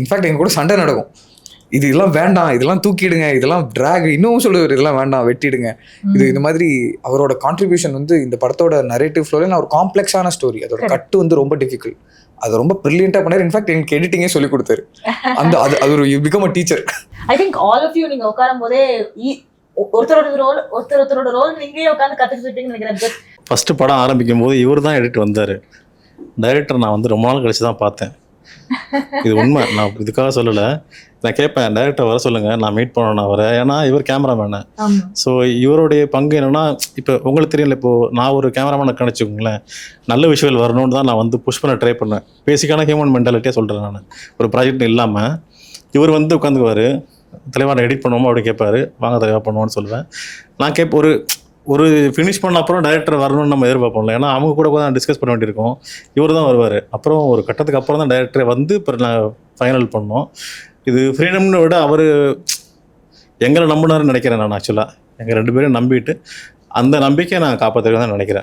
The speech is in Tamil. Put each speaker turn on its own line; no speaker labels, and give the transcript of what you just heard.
இன்ஃபேக்ட் எங்க கூட சண்டை நடக்கும். இதெல்லாம் வேண்டாம், இதெல்லாம் தூக்கிடுங்க, இதெல்லாம் டிராக், இன்னும் சொல்லுவார் இதெல்லாம் வேண்டாம் வெட்டிடுங்க. இது இந்த மாதிரி அவரோட கான்ட்ரிபியூஷன் வந்து இந்த படத்தோட நரேட்டிவ் ஃப்ளோல ஒரு காம்ப்ளெக்ஸான ஸ்டோரி. அதோட கட்டு வந்து ரொம்ப டிஃபிகல்ட். அது ரொம்ப பிரில்லியண்டா பண்ணாரு. இன்ஃபேக்ட் எனக்கு எடிட்டிங்கே சொல்லி கொடுத்தாரு. அந்த அது ஒரு you become a teacher.
I think all of you நீங்க உட்காரும் போதே ஒருத்தரோட ரோல் நீங்களே உட்காந்து கத்துக்கிட்டீங்கன்னு நினைக்கிறேன்.
ஃபர்ஸ்ட் படம் ஆரம்பிக்கும் போது இவர் தான் எடிட் வந்தார். டைரக்டர் நான் வந்து ரொம்ப நாள் கழிச்சு தான் பார்த்தேன். இது உண்மை, நான் இதுக்காக சொல்லலை. நான் கேட்பேன், டைரக்டர் வர சொல்லுங்கள், நான் மீட் பண்ணணும் அவரை. ஏன்னா இவர் கேமராமேனு. ஸோ இவருடைய பங்கு என்னென்னா, இப்போ உங்களுக்கு தெரியல, இப்போது நான் ஒரு கேமராமேனை கணிச்சுக்கோங்களேன், நல்ல விஷுவல் வரணும்னு தான் நான் வந்து புஷ் பண்ண ட்ரை பண்ணேன். பேசிக்கான ஹியூமன் மென்டாலிட்டியாக சொல்கிறேன் நான். ஒரு ப்ராஜெக்ட் இல்லாமல் இவர் வந்து உட்காந்துக்குவார், தலைவா நான் எடிட் பண்ணுவோமோ அப்படி கேட்பாரு, வாங்க தலைவா பண்ணுவோன்னு சொல்லுவேன். நான் ஒரு ஃபினிஷ் பண்ண அப்புறம் டைரக்டர் வரணும்னு நம்ம எதிர்பார்ப்போம்ல. ஏன்னா அவங்க கூட தான் டிஸ்கஸ் பண்ண வேண்டியிருக்கும். இவர் தான் வருவார். அப்புறம் ஒரு கட்டத்துக்கு அப்புறம் தான் டைரக்டரை வந்து இப்போ நான் ஃபைனல் பண்ணோம். இது ஃப்ரீடம்னு விட அவர் எங்களை நம்பினாருன்னு நினைக்கிறேன். நான் ஆக்சுவலாக எங்கள் 2 பேரும் நம்பிட்டு அந்த நம்பிக்கையை நான் காப்பாற்றுறேன் தான் நினைக்கிறேன்.